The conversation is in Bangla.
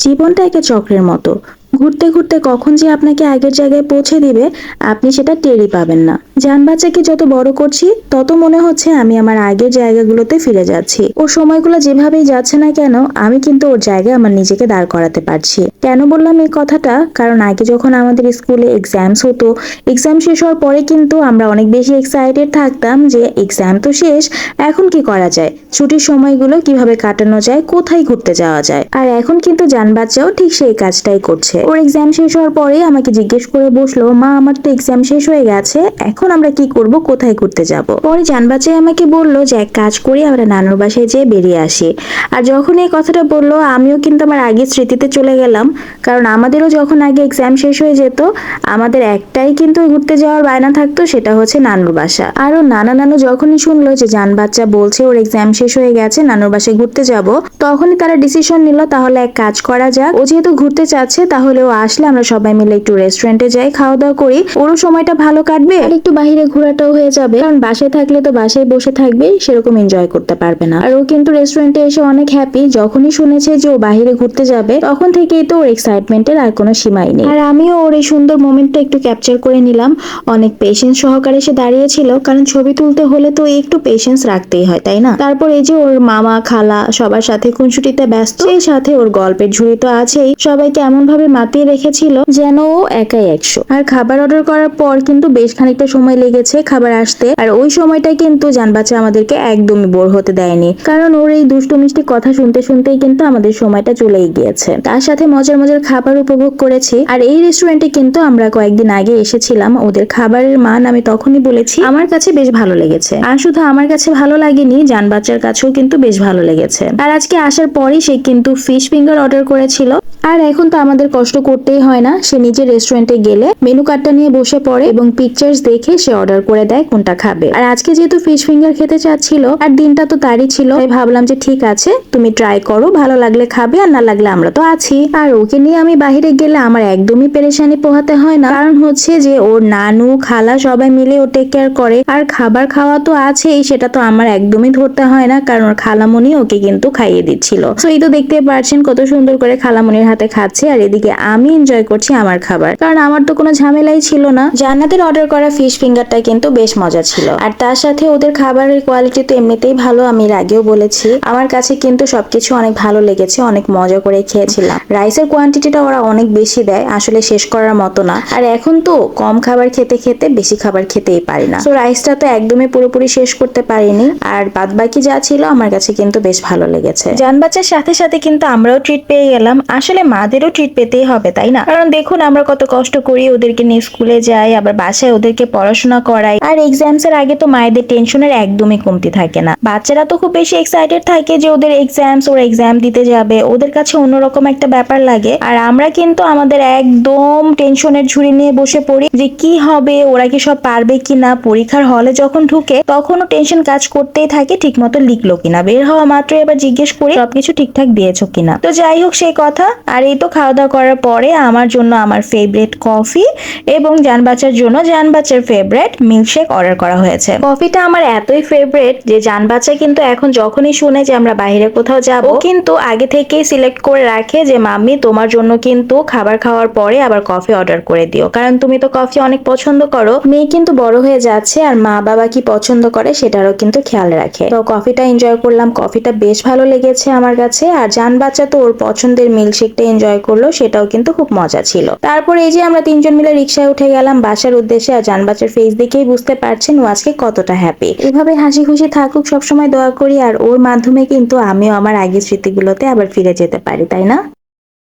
জীবনটা একটা চক্রের মতো। ঘুরতে ঘুরতে কখন যে আপনাকে আগের জায়গায় পৌঁছে দিবে, আপনি সেটা টেরই পাবেন না। জান বাচ্চাকে যত বড় করছি, তত মনে হচ্ছে আমি আমার আগের জায়গাগুলোতে ফিরে যাচ্ছি। ওর সময়গুলো যেভাবেই যাচ্ছে না কেন, আমি কিন্তু ওর জায়গায় আমার নিজেকে দাঁড় করাতে পারছি। কেন বললাম এই কথাটা? কারণ আগে যখন আমাদের স্কুলে এক্সামস হতো, এক্সাম শেষ হওয়ার পরে কিন্তু আমরা অনেক বেশি এক্সাইটেড থাকতাম যে এক্সাম তো শেষ, এখন কি করা যায়, ছুটির সময়গুলো কিভাবে কাটানো যায়, কোথায় ঘুরতে যাওয়া যায়। আর এখন কিন্তু জান বাচ্চাও ঠিক সেই কাজটাই করছে। ওর এক্সাম শেষ হওয়ার পরে আমাকে জিজ্ঞেস করে বসলো, মা আমার তো এক্সাম শেষ হয়ে গেছে, এখন আমরা কি করব, কোথায় ঘুরতে যাব। পরে জান বাচ্চাই আমাকে বললো যে এক কাজ করি, আমরা নানুর বাসায় যেয়ে বেরিয়ে আসি। আর যখন এই কথাটা বললো, আমিও কিন্তু আমার আগের স্মৃতিতে চলে গেলাম। কারণ আমাদেরও যখন আগে এক্সাম শেষ হয়ে যেত, আমাদের একটাই কিন্তু ঘুরতে যাওয়ার বায়না থাকতো, সেটা হচ্ছে নানুর বাসা। আর ও নানু যখনই শুনলো যে জান বাচ্চা বলছে ওর এক্সাম শেষ হয়ে গেছে, নানুর বাসায় ঘুরতে যাব, তখনই তারা ডিসিশন নিল তাহলে এক কাজ করা যাক, ও যেহেতু ঘুরতে চাচ্ছে তাহলে ও আসলে আমরা সবাই মিলে একটু রেস্টুরেন্টে যাই, খাওয়া দাওয়া করি, ওরও সময়টা ভালো কাটবে আর একটু বাইরে ঘোরাটাও হয়ে যাবে। কারণ বাসায় থাকলে তো বাসায় বসে থাকবে, সেরকম এনজয় করতে পারবে না। আর ও কিন্তু রেস্টুরেন্টে এসে অনেক হ্যাপি। যখনই শুনেছে যে ও বাইরে ঘুরতে যাবে, তখন থেকেই তো ওর এক্সাইটমেন্টের আর কোনো সীমাই নেই। আর আমিও ওর এই সুন্দর মোমেন্টটা একটু ক্যাপচার করে নিলাম। অনেক পেশেন্স সহকারে সে দাঁড়িয়েছিল, কারণ ছবি তুলতে হলে তো একটু পেশেন্স রাখতেই হয়, তাই না? তারপর এই যে ওর মামা খালা সবার সাথে খুনসুটিতে ব্যস্ত, সেই সাথে ওর গল্পের ঝুড়ি তো আছেই। সবাইকে এমন ভাবে মাতিয়ে রেখেছিল যেন ও একাই 100। আর খাবার অর্ডার করার পর কিন্তু বেশ খানিকটা সময় লেগেছে খাবার আসতে। আর ওই সময়টা কিন্তু জান বাচ্চা আমাদেরকে একদমই বোর হতে দেয়নি, কারণ ওর এই দুষ্টু মিষ্টি কথা শুনতে শুনতেই কিন্তু আমাদের সময়টা চলেই গিয়েছে। তার সাথে মজার মজার খাবার উপভোগ করেছি। আর এই রেস্টুরেন্টে কিন্তু আমরা কয়েকদিন আগে এসেছিলাম। ওদের খাবারের মান আমি তখনই বলেছি আমার কাছে বেশ ভালো লেগেছে। আর শুধু আমার কাছে ভালো লাগেনি, জান বাচ্চার কাছেও কিন্তু বেশ ভালো লেগেছে। আর আজকে আসার পরই সে কিন্তু ফিশ ফিঙ্গার অর্ডার করেছিল। আর এখন তো আমাদের কষ্ট করতেই হয় না, সে নিজের রেস্টুরেন্টে গেলে মেনু কার্ডটা নিয়ে বসে পড়ে এবং পিকচার্স দেখে সে অর্ডার করে দেয় কোনটা খাবে। আর আজকে যেহেতু ফিশ ফিঙ্গার খেতে চাচ্ছিল আর দিনটা তো তারই ছিল, তাই ভাবলাম যে ঠিক আছে, তুমি ট্রাই করো, ভালো লাগলে খাবে, আর না লাগলে আমরা তো আছি। আর ওকে নিয়ে আমি বাইরে গেলে আমার একদমই পেরেশানি পোহাতে হয় না, কারণ হচ্ছে যে ওর নানু খালা সবাই মিলে ও টেক কেয়ার করে। আর খাবার খাওয়া তো আছেই, সেটা তো আমার একদমই ধরতে হয় না, কারণ ওর খালামণি ওকে কিন্তু খাইয়ে দিচ্ছিল। তো এই তো দেখতে পাচ্ছেন কত সুন্দর করে খালামণির হাতে খাচ্ছে, আর এদিকে আমি এনজয় করছি আমার খাবার, কারণ আমার তো কোনো ঝামেলাই ছিল না। জান্নাতের অর্ডার করা ফিশ ফিঙ্গারটা কিন্তু বেশ মজা ছিল। আর তার সাথে ওদের খাবারের কোয়ালিটি তো এমনিতেই ভালো, আমি এর আগেও বলেছি। আমার কাছে কিন্তু সবকিছু অনেক ভালো লেগেছে, অনেক মজা করে খেয়েছিলাম। রাইসের কোয়ান্টিটিটা ওরা অনেক বেশি দেয়, আসলে শেষ করার মতো না। আর এখন তো কম খাবার খেতে খেতে বেশি খাবার খেতেই পারি না, তো রাইসটা তো একদমই পুরোপুরি শেষ করতে পারিনি। আর বাদ বাকি যা ছিল আমার কাছে কিন্তু বেশ ভালো লেগেছে। জান বাচ্চার সাথে সাথে কিন্তু আমরাও ট্রিট পেয়ে গেলাম। আসলে মাদেরও ট্রিট পেতেই হবে, তাই না? কারণ দেখুন আমরা কত কষ্ট করি, ওদেরকে নিয়ে স্কুলে যাই, আবার বাসায় ওদেরকে পড়াশোনা করাই। আর এক্সামস এর আগে তো মায়েদের টেনশনের একদমই কমতি থাকে না। বাচ্চারা তো খুব বেশি এক্সাইটেড থাকে যে ওদের এক্সামস, ওরা এক্সাম দিতে যাবে, ওদের কাছে অন্যরকম একটা ব্যাপার লাগে। আর আমরা কিন্তু আমাদের একদম টেনশনের ঝুড়ি নিয়ে বসে পড়ি যে কি হবে, ওরা কি সব পারবে কিনা। পরীক্ষার হলে যখন ঢুকে তখনও টেনশন কাজ করতেই থাকে, ঠিক মতো লিখলো কিনা, বের হওয়া মাত্রই এবার জিজ্ঞেস করি সবকিছু ঠিকঠাক দিয়েছো কিনা। তো যাই হোক সেই কথা। আর এই তো খাওয়া দাওয়া করার পরে আমার জন্য আমার ফেভারিট কফি এবং জান বাচ্চার জন্য জান বাচ্চার ফেভারিট মিল্কশেক অর্ডার করা হয়েছে। কফিটা আমার এতই ফেভারিট যে জান বাচ্চা কিন্তু এখন যখনই শুনে যে আমরা বাইরে কোথাও যাব, কিন্তু আগে থেকেই সিলেক্ট করে রাখে যে মাম্মি তোমার জন্য কিন্তু খাবার খাওয়ার পরে আবার কফি অর্ডার করে দিও, কারণ তুমি তো কফি অনেক পছন্দ করো। মেয়ে কিন্তু বড় হয়ে যাচ্ছে, আর মা বাবা কি পছন্দ করে সেটারও কিন্তু খেয়াল রাখে। তো কফিটা এনজয় করলাম, কফিটা বেশ ভালো লেগেছে আমার কাছে। আর জান বাচ্চা তো ওর পছন্দের মিল্কশেকটা এনজয় করলো, সেটাও কিন্তু খুব মজা ছিল। তারপর এই যে আমরা তিনজন মিলে রিক্সায় উঠে গেলাম বাসার উদ্দেশ্যে। আর জান বাচ্চার ফেস দেখেই বুঝতে পারছেন ও আজকে কতটা হ্যাপি। এভাবে হাসি খুশি থাকুক সবসময় দোয়া করি, আর ওর মাধ্যমে কিন্তু আমিও আমার আগের স্মৃতিগুলোতে আবার ফিরে যেতে পারি, তাই না?